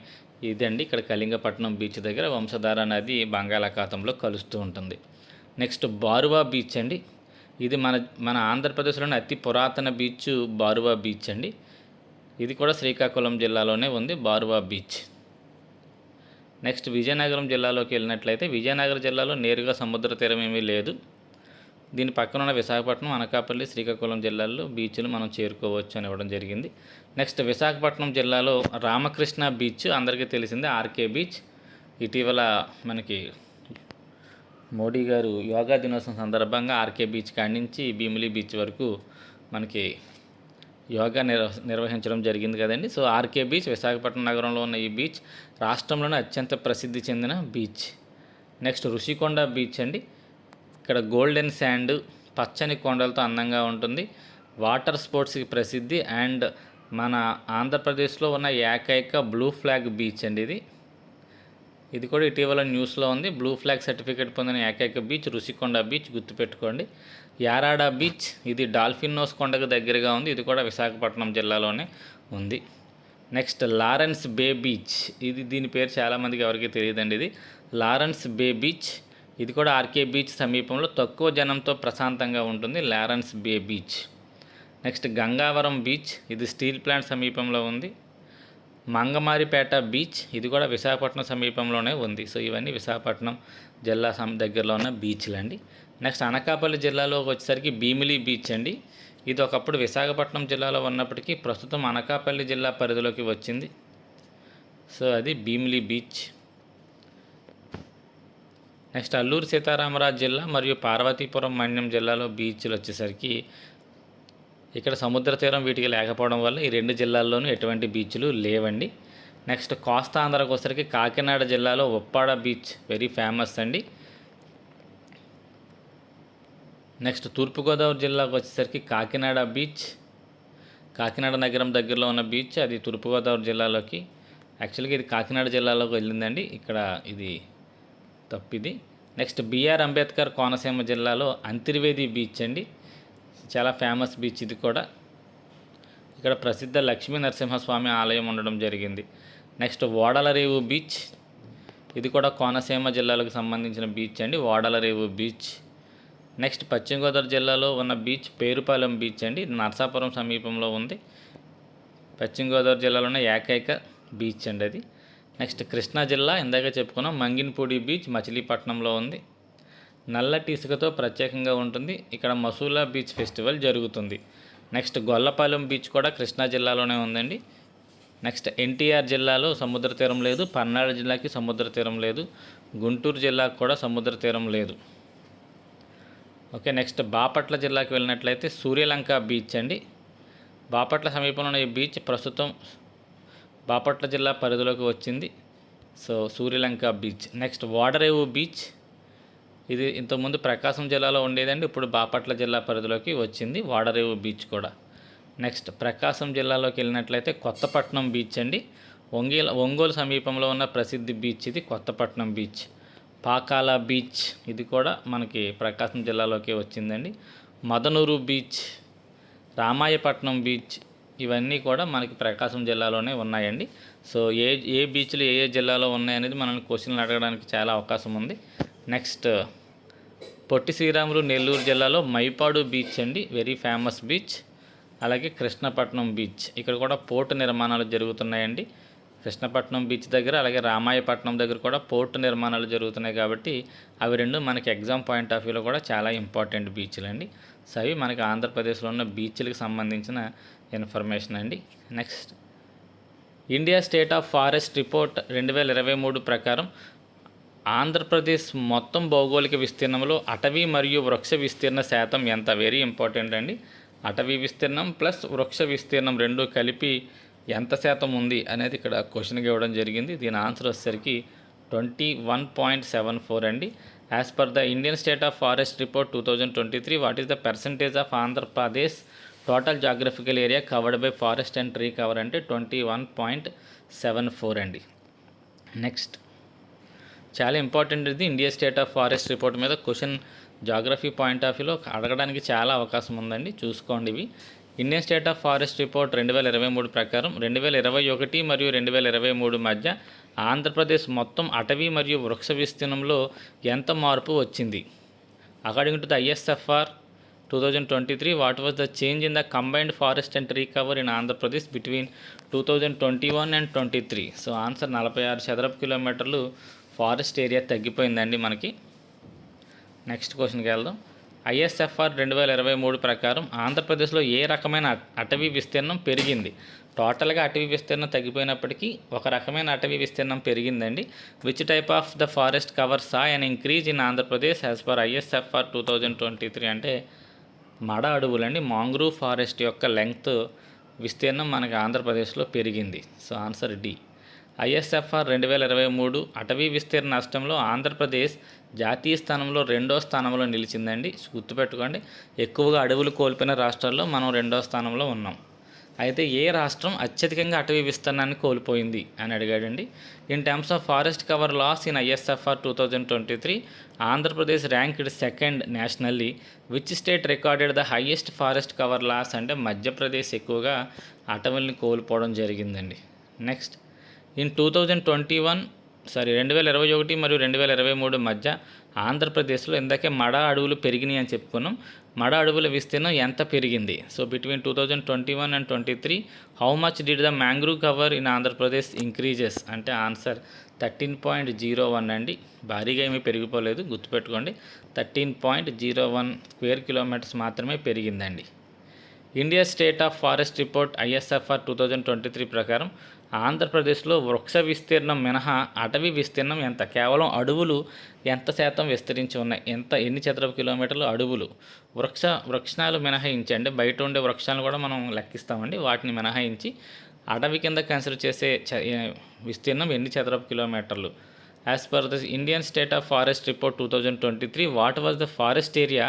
ఇదండి. ఇక్కడ కళింగపట్నం బీచ్ దగ్గర వంశధార నది బంగాళాఖాతంలో కలుస్తూ ఉంటుంది. నెక్స్ట్ బారువా బీచ్ అండి. ఇది మన ఆంధ్రప్రదేశ్లోని అతి పురాతన బీచ్ బారువా బీచ్ అండి. ఇది కూడా శ్రీకాకుళం జిల్లాలోనే ఉంది బారువా బీచ్. నెక్స్ట్ విజయనగరం జిల్లాలోకి వెళ్ళినట్లయితే విజయనగరం జిల్లాలో నేరుగా సముద్ర తీరం ఏమీ లేదు. దీని పక్కన ఉన్న విశాఖపట్నం, అనకాపల్లి, శ్రీకాకుళం జిల్లాల్లో బీచ్లు మనం చేరుకోవచ్చు అని ఇవ్వడం జరిగింది. నెక్స్ట్ విశాఖపట్నం జిల్లాలో రామకృష్ణ బీచ్ అందరికీ తెలిసిందే, ఆర్కే బీచ్. ఇటీవల మనకి మోడీ గారు యోగా దినోత్సవం సందర్భంగా ఆర్కే బీచ్ కాడి నుంచి భీమిలి బీచ్ వరకు మనకి యోగా నిర్వహించడం జరిగింది కదండి. సో ఆర్కే బీచ్ విశాఖపట్నం నగరంలో ఉన్న ఈ బీచ్ రాష్ట్రంలోనే అత్యంత ప్రసిద్ధి చెందిన బీచ్. నెక్స్ట్ ఋషికొండ బీచ్ అండి. ఇక్కడ గోల్డెన్ శాండ్, పచ్చని కొండలతో అందంగా ఉంటుంది. వాటర్ స్పోర్ట్స్కి ప్రసిద్ధి అండ్ మన ఆంధ్రప్రదేశ్లో ఉన్న ఏకైక బ్లూ ఫ్లాగ్ బీచ్ అండి ఇది కూడా ఇటీవల న్యూస్లో ఉంది. బ్లూ ఫ్లాగ్ సర్టిఫికేట్ పొందిన ఏకైక బీచ్ ఋషికొండ బీచ్, గుర్తుపెట్టుకోండి. యారాడ బీచ్, ఇది డాల్ఫిన్ నోస్ కొండకు దగ్గరగా ఉంది. ఇది కూడా విశాఖపట్నం జిల్లాలోనే ఉంది. నెక్స్ట్ లారెన్స్ బే బీచ్, దీని పేరు చాలామందికి ఎవరికి తెలియదండి. ఇది లారెన్స్ బే బీచ్, ఇది కూడా ఆర్కే బీచ్ సమీపంలో తక్కువ జనంతో ప్రశాంతంగా ఉంటుంది. లారెన్స్ బే బీచ్. నెక్స్ట్ గంగావరం బీచ్, ఇది స్టీల్ ప్లాంట్ సమీపంలో ఉంది. మంగమారిపేట బీచ్, ఇది కూడా విశాఖపట్నం సమీపంలోనే ఉంది. సో ఇవన్నీ విశాఖపట్నం జిల్లా దగ్గరలో ఉన్న బీచ్లు అండి. నెక్స్ట్ అనకాపల్లి జిల్లాలోకి వచ్చేసరికి భీమిలి బీచ్ అండి. ఇది ఒకప్పుడు విశాఖపట్నం జిల్లాలో ఉన్నప్పటికీ ప్రస్తుతం అనకాపల్లి జిల్లా పరిధిలోకి వచ్చింది. సో అది భీమిలి బీచ్. నెక్స్ట్ అల్లూరు సీతారామరాజు జిల్లా మరియు పార్వతీపురం మన్యం జిల్లాలో బీచ్లు వచ్చేసరికి ఇక్కడ సముద్ర తీరం వీటికి లేకపోవడం వల్ల ఈ రెండు జిల్లాల్లోనూ ఎటువంటి బీచ్లు లేవండి. నెక్స్ట్ కోస్తా ఆంధ్రాకి వచ్చేసరికి కాకినాడ జిల్లాలో ఉప్పాడ బీచ్ వెరీ ఫేమస్ అండి. నెక్స్ట్ తూర్పుగోదావరి జిల్లాకు వచ్చేసరికి కాకినాడ బీచ్, కాకినాడ నగరం దగ్గరలో ఉన్న బీచ్, అది తూర్పుగోదావరి జిల్లాలోకి, యాక్చువల్గా ఇది కాకినాడ జిల్లాలోకి వెళ్ళిందండి, ఇక్కడ ఇది తప్పిది. నెక్స్ట్ బిఆర్ అంబేద్కర్ కోనసీమ జిల్లాలో అంతర్వేది బీచ్ అండి, చాలా ఫేమస్ బీచ్. ఇది కూడా ఇక్కడ ప్రసిద్ధ లక్ష్మీ నరసింహస్వామి ఆలయం ఉండడం జరిగింది. నెక్స్ట్ ఓడలరేవు బీచ్, ఇది కూడా కోనసీమ జిల్లాలకు సంబంధించిన బీచ్ అండి, ఓడలరేవు బీచ్. నెక్స్ట్ పశ్చిమ గోదావరి జిల్లాలో ఉన్న బీచ్ పేరుపాలెం బీచ్ అండి, ఇది నరసాపురం సమీపంలో ఉంది. పశ్చిమ గోదావరి జిల్లాలోనే ఏకైక బీచ్ అండి అది. నెక్స్ట్ కృష్ణా జిల్లా, ఇందాక చెప్పుకున్నాం, మంగినపూడి బీచ్ మచిలీపట్నంలో ఉంది. నల్లటి ఇసుకతో ప్రత్యేకంగా ఉంటుంది. ఇక్కడ మసూలా బీచ్ ఫెస్టివల్ జరుగుతుంది. నెక్స్ట్ గొల్లపాలెం బీచ్ కూడా కృష్ణా జిల్లాలోనే ఉందండి. నెక్స్ట్ ఎన్టీఆర్ జిల్లాలో సముద్ర తీరం లేదు, పల్నాడు జిల్లాకి సముద్ర తీరం లేదు, గుంటూరు జిల్లాకు కూడా సముద్ర తీరం లేదు. ఓకే, నెక్స్ట్ బాపట్ల జిల్లాకి వెళ్ళినట్లయితే సూర్యలంక బీచ్ అండి. బాపట్ల సమీపంలో ఉన్న ఈ బీచ్ ప్రస్తుతం బాపట్ల జిల్లా పరిధిలోకి వచ్చింది. So Suryalanka beach. నెక్స్ట్ ఓడరేవు బీచ్, ఇది ఇంతకుముందు ప్రకాశం జిల్లాలో ఉండేదండి, ఇప్పుడు బాపట్ల జిల్లా పరిధిలోకి వచ్చింది ఓడరేవు బీచ్ కూడా. నెక్స్ట్ ప్రకాశం జిల్లాలోకి వెళ్ళినట్లయితే కొత్తపట్నం బీచ్ అండి, ఒంగోలు సమీపంలో ఉన్న ప్రసిద్ధి బీచ్ ఇది కొత్తపట్నం బీచ్. పాకాల బీచ్, ఇది కూడా మనకి ప్రకాశం జిల్లాలోకి వచ్చిందండి. మదనూరు బీచ్, రామాయపట్నం బీచ్, ఇవన్నీ కూడా మనకి ప్రకాశం జిల్లాలోనే ఉన్నాయండి. సో ఏ బీచ్లు ఏ జిల్లాలో ఉన్నాయనేది మనల్ని క్వశ్చన్లు అడగడానికి చాలా అవకాశం ఉంది. నెక్స్ట్ పొట్టి శ్రీరాములు నెల్లూరు జిల్లాలో మైపాడు బీచ్ అండి, వెరీ ఫేమస్ బీచ్. అలాగే కృష్ణపట్నం బీచ్, ఇక్కడ కూడా పోర్టు నిర్మాణాలు జరుగుతున్నాయండి. కృష్ణపట్నం బీచ్ దగ్గర అలాగే రామాయపట్నం దగ్గర కూడా పోర్టు నిర్మాణాలు జరుగుతున్నాయి కాబట్టి అవి రెండు మనకి ఎగ్జామ్ పాయింట్ ఆఫ్ వ్యూలో కూడా చాలా ఇంపార్టెంట్ బీచ్లు అండి. సో అవి మనకి ఆంధ్రప్రదేశ్లో ఉన్న బీచ్లకు సంబంధించిన ఇన్ఫర్మేషన్ అండి. Next India state of forest report 2023 ప్రకారం ఆంధ్రప్రదేశ్ మొత్తం భౌగోళిక విస్తీర్ణంలో అటవీ మరియు వృక్ష విస్తీర్ణ శాతం ఎంత? వెరీ ఇంపార్టెంట్ అండి. అటవీ విస్తీర్ణం ప్లస్ వృక్ష విస్తీర్ణం రెండు కలిపి ఎంత శాతం ఉంది అనేది ఇక్కడ క్వశ్చన్గా ఇవ్వడం జరిగింది. దీని ఆన్సర్ వచ్చేసరికి 21.74 అండి. As per the Indian state of forest report 2023, what is the percentage of Andhra Pradesh total geographical area covered by forest and tree cover అంటే 21.74 అండి. నెక్స్ట్ చాలా ఇంపార్టెంట్ ఇది, India state of forest report మీద క్వశ్చన్ జాగ్రఫీ పాయింట్ ఆఫ్ వ్యూలో అడగడానికి చాలా అవకాశం ఉందండి, చూసుకోండి ఇవి. Indian state of forest report 2023 ప్రకారం 2021 మరియు 2023 మధ్య ఆంధ్రప్రదేశ్ మొత్తం అటవీ మరియు వృక్ష విస్తీర్ణంలో ఎంత మార్పు వచ్చింది? According to the ISFR 2023, what was the change in the combined forest and tree cover in Andhra Pradesh between 2021 and 23? So answer 46 చదరపు కిలోమీటర్లు ఫారెస్ట్ ఏరియా తగ్గిపోయిందండి మనకి. నెక్స్ట్ క్వశ్చన్కి వెళ్దాం. ఐఎస్ఎఫ్ఆర్ 2023 ప్రకారం ఆంధ్రప్రదేశ్లో ఏ రకమైన అటవీ విస్తీర్ణం పెరిగింది? టోటల్గా అటవీ విస్తీర్ణం తగ్గిపోయినప్పటికీ ఒక రకమైన అటవీ విస్తీర్ణం పెరిగిందండి. Which type of the forest cover saw and increase in Andhra Pradesh as per ISFR 2023 అంటే మడ అడవులండి. మాంగ్రూవ్ ఫారెస్ట్ యొక్క లెంగ్త్ విస్తీర్ణం మనకి ఆంధ్రప్రదేశ్లో పెరిగింది. So answer D. ఐఎస్ఎఫ్ఆర్ 2023 అటవీ విస్తీర్ణ నష్టంలో ఆంధ్రప్రదేశ్ జాతీయ స్థానంలో 2వ స్థానంలో నిలిచిందండి. గుర్తుపెట్టుకోండి, ఎక్కువగా అడవులు కోల్పోయిన రాష్ట్రాల్లో మనం 2వ స్థానంలో ఉన్నాం. అయితే ఏ రాష్ట్రం అత్యధికంగా అటవీ విస్తీర్ణాన్ని కోల్పోయింది అని అడిగాడండి. In terms of forest cover loss in ISFR 2023 Andhra Pradesh ranked second nationally. Which state recorded the highest forest cover loss అంటే మధ్యప్రదేశ్ ఎక్కువగా అటవుల్ని కోల్పోవడం జరిగిందండి. నెక్స్ట్, ఇన్ 2021 మరియు 2023 మధ్య ఆంధ్రప్రదేశ్లో ఇందాకే మడ అడవులు పెరిగినాయి అని చెప్పుకున్నాం. మడ అడవుల విస్తీర్ణం ఎంత పెరిగింది? So between 2021 and 2023 how much did the mangrove cover in Andhra Pradesh increases అంటే ఆన్సర్ 13.01 అండి. భారీగా ఏమీ పెరిగిపోలేదు, గుర్తుపెట్టుకోండి. 13.01 స్క్వేర్ కిలోమీటర్స్ మాత్రమే పెరిగిందండి. India state of forest report ISFR 2023 ప్రకారం ఆంధ్రప్రదేశ్లో వృక్ష విస్తీర్ణం మినహా అటవీ విస్తీర్ణం ఎంత? కేవలం అడవులు ఎంత శాతం విస్తరించి ఉన్నాయి? ఎన్ని చదరపు కిలోమీటర్లు అడవులు? వృక్షాలు మినహాయించి అంటే బయట ఉండే వృక్షాలను కూడా మనం లెక్కిస్తామండి. వాటిని మినహాయించి అడవి కింద కన్సిడర్ చేసే విస్తీర్ణం ఎన్ని చదరపు కిలోమీటర్లు? As per the Indian state of forest report 2023 what was the forest area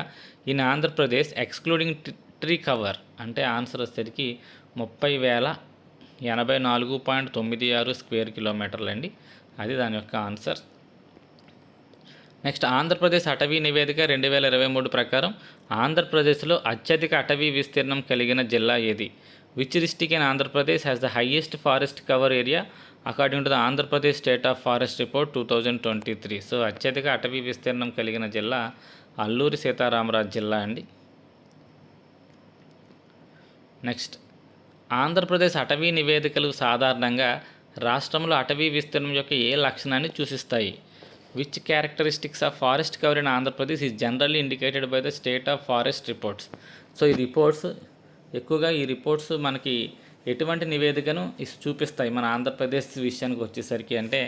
in Andhra Pradesh excluding tree cover అంటే ఆన్సర్ వచ్చేసరికి 30,084.96 స్క్వేర్ కిలోమీటర్లు అండి. అది దాని యొక్క ఆన్సర్. నెక్స్ట్, ఆంధ్రప్రదేశ్ అటవీ నివేదిక 2023 ప్రకారం ఆంధ్రప్రదేశ్లో అత్యధిక అటవీ విస్తీర్ణం కలిగిన జిల్లా ఏది? Which district in Andhra Pradesh has the highest forest cover area according to the Andhra Pradesh state of forest report 2023. So అత్యధిక అటవీ విస్తీర్ణం కలిగిన జిల్లా అల్లూరి సీతారామరాజు జిల్లా అండి. నెక్స్ట్, ఆంధ్రప్రదేశ్ అటవీ నివేదికలు సాధారణంగా రాష్ట్రంలో అటవీ విస్తీర్ణం యొక్క ఏ లక్షణాన్ని సూచిస్తాయి? Which characteristics of forest cover in Andhra Pradesh is generally indicated by the state of forest reports. So ఈ రిపోర్ట్స్ మనకి ఎటువంటి నివేదికను చూపిస్తాయి మన ఆంధ్రప్రదేశ్ విషయానికి వచ్చేసరికి అంటే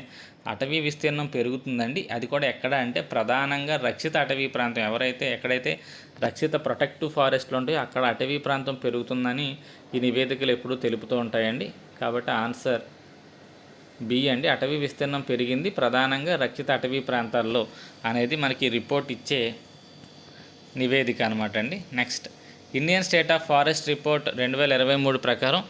అటవీ విస్తీర్ణం పెరుగుతుందండి. అది కూడా ఎక్కడ అంటే ప్రధానంగా రక్షిత అటవీ ప్రాంతం, ఎక్కడైతే రక్షిత ప్రొటెక్టివ్ ఫారెస్ట్లు ఉంటాయో అక్కడ అటవీ ప్రాంతం పెరుగుతుందని ఈ నివేదికలు ఎప్పుడూ తెలుపుతూ ఉంటాయండి. కాబట్టి ఆన్సర్ బి అండి. అటవీ విస్తీర్ణం పెరిగింది ప్రధానంగా రక్షిత అటవీ ప్రాంతాల్లో అనేది మనకి రిపోర్ట్ ఇచ్చే నివేదిక అనమాట అండి. Next, Indian state of forest report 2023 ప్రకారం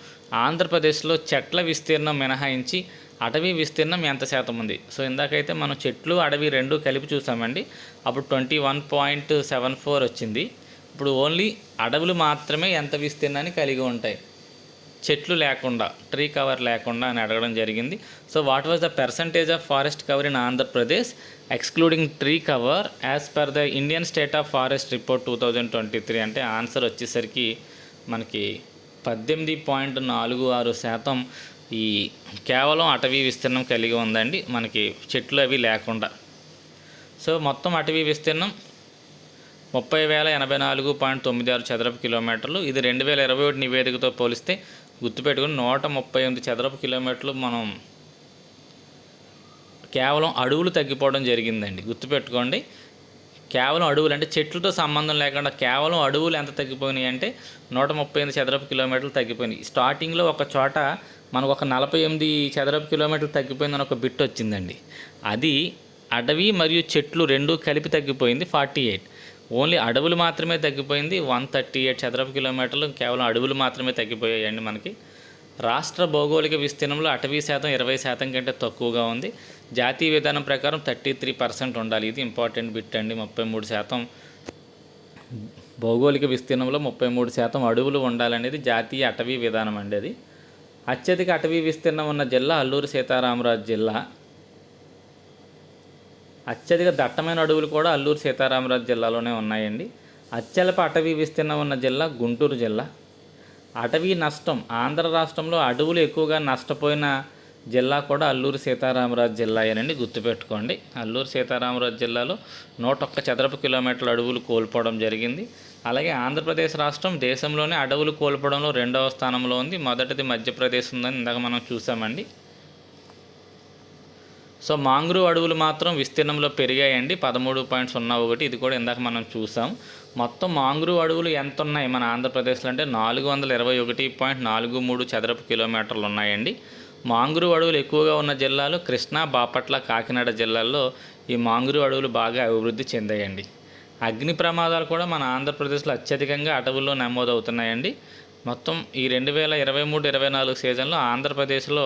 ఆంధ్రప్రదేశ్లో చెట్ల విస్తీర్ణం మినహాయించి అటవీ విస్తీర్ణం ఎంత శాతం ఉంది? సో ఇందాకైతే మనం చెట్లు అడవి రెండు కలిపి చూసామండి. అప్పుడు 21.74 వచ్చింది. ఇప్పుడు ఓన్లీ అడవులు మాత్రమే ఎంత విస్తీర్ణాన్ని కలిగి ఉంటాయి, చెట్లు లేకుండా, ట్రీ కవర్ లేకుండా అని అడగడం జరిగింది. So what was the percentage of forest cover in Andhra Pradesh excluding tree cover as per the Indian state of forest report 2023 అంటే ఆన్సర్ వచ్చేసరికి మనకి 18.46% ఈ కేవలం అటవీ విస్తీర్ణం కలిగి ఉందండి, మనకి చెట్లు అవి లేకుండా. సో మొత్తం అటవీ విస్తీర్ణం 30,084.96 చదరపు కిలోమీటర్లు. ఇది 2021 నివేదికతో పోలిస్తే గుర్తుపెట్టుకుని 138 చదరపు కిలోమీటర్లు మనం కేవలం అడవులు తగ్గిపోవడం జరిగిందండి. గుర్తుపెట్టుకోండి, కేవలం అడవులు అంటే చెట్లతో సంబంధం లేకుండా కేవలం అడవులు ఎంత తగ్గిపోయినాయి అంటే 138 చదరపు కిలోమీటర్లు తగ్గిపోయినాయి. స్టార్టింగ్లో ఒక చోట మనకు ఒక 48 చదరపు కిలోమీటర్లు తగ్గిపోయిందని ఒక బిట్ వచ్చిందండి. అది అడవి మరియు చెట్లు రెండు కలిపి తగ్గిపోయింది 48. ఓన్లీ అడవులు మాత్రమే తగ్గిపోయింది 138 చదరపు కిలోమీటర్లు, కేవలం అడవులు మాత్రమే తగ్గిపోయాయండి మనకి. రాష్ట్ర భౌగోళిక విస్తీర్ణంలో అటవీ శాతం 20% కంటే తక్కువగా ఉంది. జాతీయ విధానం ప్రకారం 33% ఉండాలి. ఇది ఇంపార్టెంట్ బిట్ అండి. 33% భౌగోళిక విస్తీర్ణంలో 33% అడవులు ఉండాలనేది జాతీయ అటవీ విధానం అండి. అది అత్యధిక అటవీ విస్తీర్ణం ఉన్న జిల్లా అల్లూరి సీతారామరాజు జిల్లా. అత్యధిక దట్టమైన అడవులు కూడా అల్లూరి సీతారామరాజు జిల్లాలోనే ఉన్నాయండి. అత్యల్ప అటవీ విస్తీర్ణం ఉన్న జిల్లా గుంటూరు జిల్లా. అటవీ నష్టం ఆంధ్ర రాష్ట్రంలో అడవులు ఎక్కువగా నష్టపోయిన జిల్లా కూడా అల్లూరు సీతారామరాజు జిల్లాయేనండి, గుర్తుపెట్టుకోండి. అల్లూరు సీతారామరాజు జిల్లాలో 101 చదరపు కిలోమీటర్ల అడవులు కోల్పోవడం జరిగింది. అలాగే ఆంధ్రప్రదేశ్ రాష్ట్రం దేశంలోనే అడవులు కోల్పోవడంలో 2వ స్థానంలో ఉంది. మొదటిది మధ్యప్రదేశ్ ఉందని ఇందాక మనం చూసామండి. సో మాంగ్రూవ్ అడవులు మాత్రం విస్తీర్ణంలో పెరిగాయండి 13.01. ఇది కూడా ఇందాక మనం చూసాం. మొత్తం మాంగ్రూవ్ అడవులు ఎంత ఉన్నాయి మన ఆంధ్రప్రదేశ్లో అంటే 421.43 చదరపు కిలోమీటర్లు ఉన్నాయండి. మాంగ్రూవ్ అడవులు ఎక్కువగా ఉన్న జిల్లాలు కృష్ణా, బాపట్ల, కాకినాడ జిల్లాల్లో ఈ మాంగ్రూవ్ అడవులు బాగా అభివృద్ధి చెందాయండి. అగ్ని ప్రమాదాలు కూడా మన ఆంధ్రప్రదేశ్లో అత్యధికంగా అటవుల్లో నమోదవుతున్నాయండి. మొత్తం ఈ 2023-24 సీజన్లో ఆంధ్రప్రదేశ్లో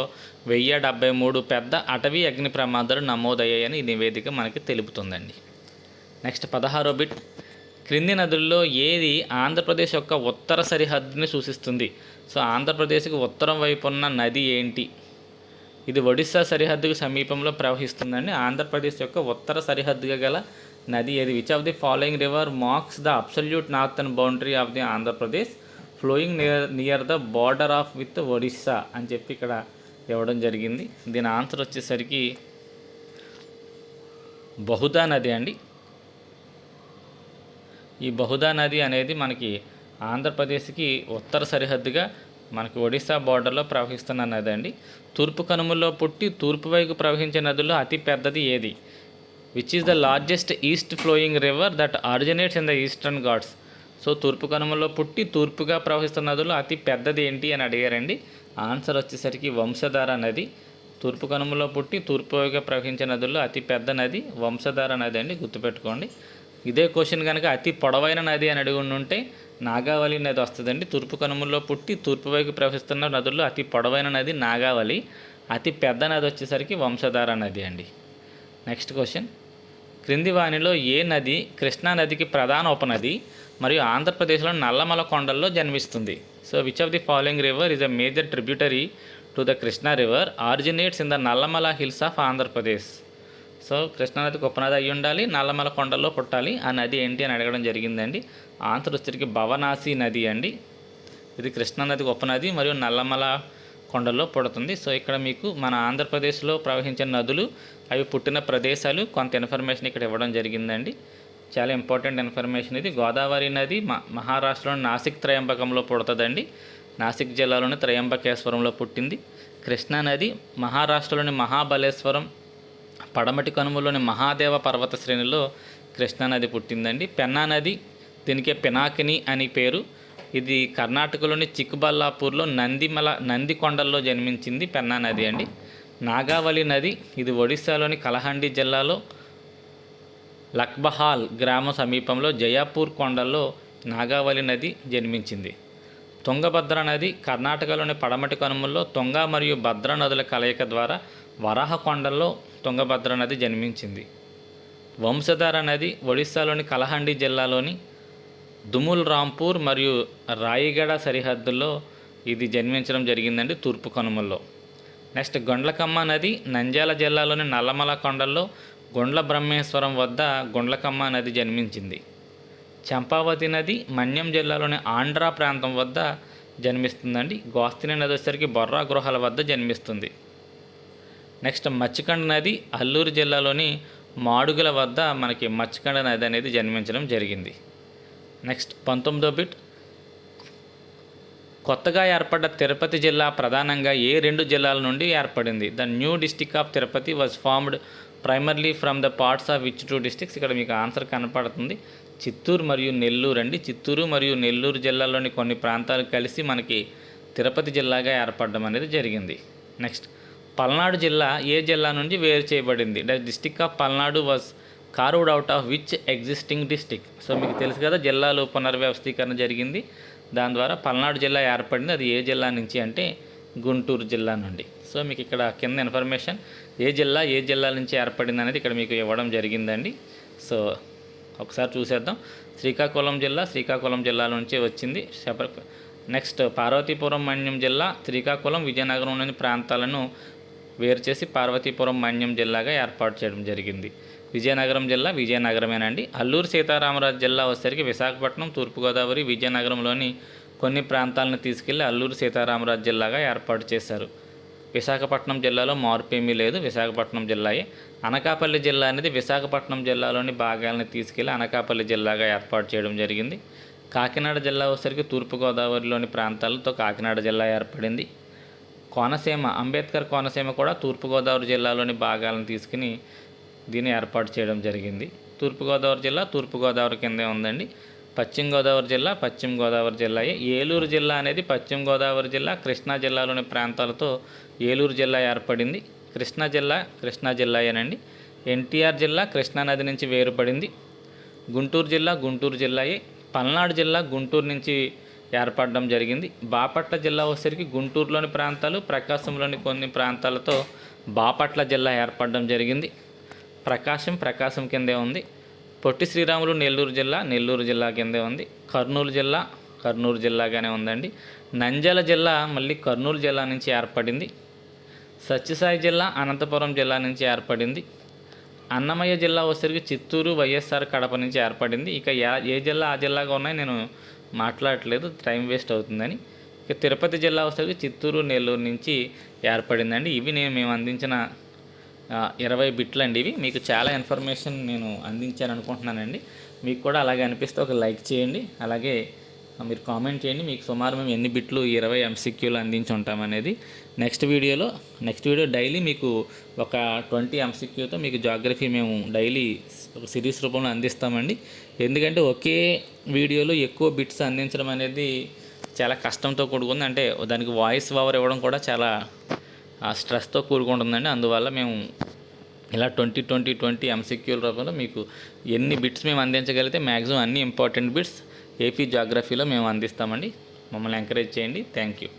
1073 పెద్ద అటవీ అగ్ని ప్రమాదాలు నమోదయ్యాయని ఈ నివేదిక మనకి తెలుపుతుందండి. Next 16వ bit. క్రింది నదుల్లో ఏది ఆంధ్రప్రదేశ్ యొక్క ఉత్తర సరిహద్దుని సూచిస్తుంది? సో ఆంధ్రప్రదేశ్కి ఉత్తరం వైపు ఉన్న నది ఏంటి? ఇది ఒడిశా సరిహద్దుకు సమీపంలో ప్రవహిస్తుందండి. ఆంధ్రప్రదేశ్ యొక్క ఉత్తర సరిహద్దుగా గల నది ఏది? Which of the following river marks the absolute northern boundary of the Andhra Pradesh flowing near the border of with Odisha అని చెప్పి ఇక్కడ ఇవ్వడం జరిగింది. దీని ఆన్సర్ వచ్చేసరికి బహుదా నది అండి. ఈ బహుదా నది అనేది మనకి ఆంధ్రప్రదేశ్కి ఉత్తర సరిహద్దుగా మనకి ఒడిస్సా బార్డర్లో ప్రవహిస్తున్న నది అండి. తూర్పు కనుమల్లో పుట్టి తూర్పు వైపు ప్రవహించే నదుల్లో అతి పెద్దది ఏది? Which is the largest east flowing river that originates in the eastern Ghats? So తూర్పు కనుమల్లో పుట్టి తూర్పుగా ప్రవహిస్తున్న నదుల్లో అతి పెద్దది ఏంటి అని అడిగారండి. ఆన్సర్ వచ్చేసరికి వంశధార నది. తూర్పు కనుమల్లో పుట్టి తూర్పుగా ప్రవహించే నదుల్లో అతి పెద్ద నది వంశధార నది అండి, గుర్తుపెట్టుకోండి. ఇదే క్వశ్చన్ కనుక అతి పొడవైన నది అని అడిగి ఉంటే నాగావళి నది వస్తుందండి. తూర్పు కనుమల్లో పుట్టి తూర్పు వైపు ప్రవహిస్తున్న నదుల్లో అతి పొడవైన నది నాగావళి, అతి పెద్ద నది వచ్చేసరికి వంశధార నది అండి. Next question. క్రింది వానిలో ఏ నది కృష్ణా నదికి ప్రధాన ఉపనది మరియు ఆంధ్రప్రదేశ్లో నల్లమల కొండల్లో జన్మిస్తుంది? So which of the following river is a major tributary to the Krishna river originates in the Nallamala hills of Andhra Pradesh? So కృష్ణానదికి ఉపనది అయి ఉండాలి, నల్లమల కొండల్లో పుట్టాలి. ఆ నది ఏంటి అని అడగడం జరిగిందండి. ఆన్సర్ వచ్చేసరికి భవనాసి నది అండి. ఇది కృష్ణానదికి ఉపనది మరియు నల్లమల కొండల్లో పుడుతుంది. సో ఇక్కడ మీకు మన ఆంధ్రప్రదేశ్లో ప్రవహించే నదులు, అవి పుట్టిన ప్రదేశాలు కొంత ఇన్ఫర్మేషన్ ఇక్కడ ఇవ్వడం జరిగిందండి. చాలా ఇంపార్టెంట్ ఇన్ఫర్మేషన్ ఇది. గోదావరి నది మహారాష్ట్రలోని నాసిక్ త్రయంబకంలో పుడుతుందండి. నాసిక్ జిల్లాలోని త్రయంబకేశ్వరంలో పుట్టింది. కృష్ణా నది మహారాష్ట్రలోని మహాబలేశ్వరం పడమటి కనుమలోని మహాదేవ పర్వత శ్రేణిలో కృష్ణానది పుట్టిందండి. పెన్నా నది, దీనికే పినాకిని అని పేరు. ఇది కర్ణాటకలోని చిక్కబల్లాపూర్లో నంది కొండల్లో జన్మించింది పెన్నా నది అండి. నాగావళి నది, ఇది ఒడిశాలోని కలహండి జిల్లాలో లక్బహాల్ గ్రామ సమీపంలో జయాపూర్ కొండల్లో నాగావళి నది జన్మించింది. తుంగభద్ర నది కర్ణాటకలోని పడమటి కనుమల్లో తుంగ మరియు భద్ర నదుల కలయిక ద్వారా వరాహ కొండల్లో తుంగభద్ర నది జన్మించింది. వంశధార నది ఒడిశాలోని కలహండి జిల్లాలోని దుముల్ రాంపూర్ మరియు రాయిగడ సరిహద్దుల్లో ఇది జన్మించడం జరిగిందండి, తూర్పు కనుమల్లో. నెక్స్ట్ గొండ్లకమ్మ నది నంద్యాల జిల్లాలోని నల్లమల కొండల్లో గొండ్ల బ్రహ్మేశ్వరం వద్ద గొండ్లకమ్మ నది జన్మించింది. చంపావతి నది మన్యం జిల్లాలోని ఆంధ్రా ప్రాంతం వద్ద జన్మిస్తుందండి. గోస్తిని నది వచ్చేసరికి బొర్రా గృహాల వద్ద జన్మిస్తుంది. నెక్స్ట్ మచ్చికండ నది అల్లూరు జిల్లాలోని మాడుగుల వద్ద మనకి మచ్చికండ నది అనేది జన్మించడం జరిగింది. నెక్స్ట్ 19వ బిట్. కొత్తగా ఏర్పడ్డ తిరుపతి జిల్లా ప్రధానంగా ఏ 2 జిల్లాల నుండి ఏర్పడింది? The new district of Tirupati was formed primarily from the parts of which 2 districts? ఇక్కడ మీకు ఆన్సర్ కనపడుతుంది, చిత్తూరు మరియు నెల్లూరు అండి. చిత్తూరు మరియు నెల్లూరు జిల్లాలోని కొన్ని ప్రాంతాలు కలిసి మనకి తిరుపతి జిల్లాగా ఏర్పడడం అనేది జరిగింది. నెక్స్ట్ పల్నాడు జిల్లా ఏ జిల్లా నుండి వేరు చేయబడింది? The district of Palnadu was carved out of which existing district? So మీకు తెలుసు కదా, జిల్లాలు పునర్వ్యవస్థీకరణ జరిగింది, దాని ద్వారా పల్నాడు జిల్లా ఏర్పడింది. అది ఏ జిల్లా నుంచి అంటే గుంటూరు జిల్లా నుండి. సో మీకు ఇక్కడ కింద ఇన్ఫర్మేషన్ ఏ జిల్లా నుంచి ఏర్పడింది అనేది ఇక్కడ మీకు ఇవ్వడం జరిగిందండి. సో ఒకసారి చూసేద్దాం. శ్రీకాకుళం జిల్లా నుంచి వచ్చింది. నెక్స్ట్ పార్వతీపురం మన్యం జిల్లా శ్రీకాకుళం విజయనగరంలోని ప్రాంతాలను వేరు చేసి పార్వతీపురం మన్యం జిల్లాగా ఏర్పాటు చేయడం జరిగింది. విజయనగరం జిల్లా విజయనగరమేనండి. అల్లూరు సీతారామరాజు జిల్లా వచ్చేసరికి విశాఖపట్నం, తూర్పుగోదావరి, విజయనగరంలోని కొన్ని ప్రాంతాలను తీసుకెళ్లి అల్లూరు సీతారామరాజు జిల్లాగా ఏర్పాటు చేశారు. విశాఖపట్నం జిల్లాలో మార్పు ఏమీ లేదు, విశాఖపట్నం జిల్లాయే. అనకాపల్లి జిల్లా అనేది విశాఖపట్నం జిల్లాలోని భాగాలను తీసుకెళ్లి అనకాపల్లి జిల్లాగా ఏర్పాటు చేయడం జరిగింది. కాకినాడ జిల్లా వచ్చేసరికి తూర్పుగోదావరిలోని ప్రాంతాలతో కాకినాడ జిల్లా ఏర్పడింది. కోనసీమ, అంబేద్కర్ కోనసీమ కూడా తూర్పుగోదావరి జిల్లాలోని భాగాలను తీసుకుని దీన్ని ఏర్పాటు చేయడం జరిగింది. తూర్పుగోదావరి జిల్లా తూర్పుగోదావరి కిందే ఉందండి. పశ్చిమ గోదావరి జిల్లా పశ్చిమ గోదావరి జిల్లాయే. ఏలూరు జిల్లా అనేది పశ్చిమ గోదావరి జిల్లా కృష్ణా జిల్లాలోని ప్రాంతాలతో ఏలూరు జిల్లా ఏర్పడింది. కృష్ణా జిల్లా కృష్ణా జిల్లాయేనండి. ఎన్టీఆర్ జిల్లా కృష్ణానది నుంచి వేరుపడింది. గుంటూరు జిల్లా గుంటూరు జిల్లాయే. పల్నాడు జిల్లా గుంటూరు నుంచి ఏర్పడడం జరిగింది. బాపట్ల జిల్లా వచ్చేసరికి గుంటూరులోని ప్రాంతాలు, ప్రకాశంలోని కొన్ని ప్రాంతాలతో బాపట్ల జిల్లా ఏర్పడడం జరిగింది. ప్రకాశం కిందే ఉంది. పొట్టి శ్రీరాములు నెల్లూరు జిల్లా కిందే ఉంది. కర్నూలు జిల్లాగానే ఉందండి. నంద్యాల జిల్లా మళ్ళీ కర్నూలు జిల్లా నుంచి ఏర్పడింది. సత్యసాయి జిల్లా అనంతపురం జిల్లా నుంచి ఏర్పడింది. అన్నమయ్య జిల్లా వచ్చేసరికి చిత్తూరు, వైఎస్ఆర్ కడప నుంచి ఏర్పడింది. ఇక ఏ జిల్లా ఆ జిల్లాగా ఉన్నాయి నేను మాట్లాడట్లేదు, టైం వేస్ట్ అవుతుందని. ఇక తిరుపతి జిల్లా వచ్చేసరికి చిత్తూరు, నెల్లూరు నుంచి ఏర్పడిందండి. ఇవి మేము అందించిన 20 బిట్లు అండి. ఇవి మీకు చాలా ఇన్ఫర్మేషన్ నేను అందించాను అనుకుంటున్నానండి. మీకు కూడా అలాగే అనిపిస్తే ఒక లైక్ చేయండి, అలాగే మీరు కామెంట్ చేయండి మీకు సుమారు మేము ఎన్ని బిట్లు 20 MCQలు అందించి ఉంటామనేది. నెక్స్ట్ వీడియో డైలీ మీకు ఒక 20 MCQతో మీకు జాగ్రఫీ మేము డైలీ ఒక సిరీస్ రూపంలో అందిస్తామండి. ఎందుకంటే ఒకే వీడియోలో ఎక్కువ బిట్స్ అందించడం అనేది చాలా కష్టంతో కూడుకుంది. అంటే దానికి వాయిస్ ఓవర్ ఇవ్వడం కూడా చాలా స్ట్రెస్తో కూడుకుంటుందండి. అందువల్ల మేము ఇలా 20 MCQల రూపంలో మీకు ఎన్ని బిట్స్ మేము అందించగలిగితే మ్యాక్సిమం అన్ని ఇంపార్టెంట్ బిట్స్ ఏపీ జాగ్రఫీలో మేము అందిస్తామండి. మమ్మల్ని ఎంకరేజ్ చేయండి. Thank you.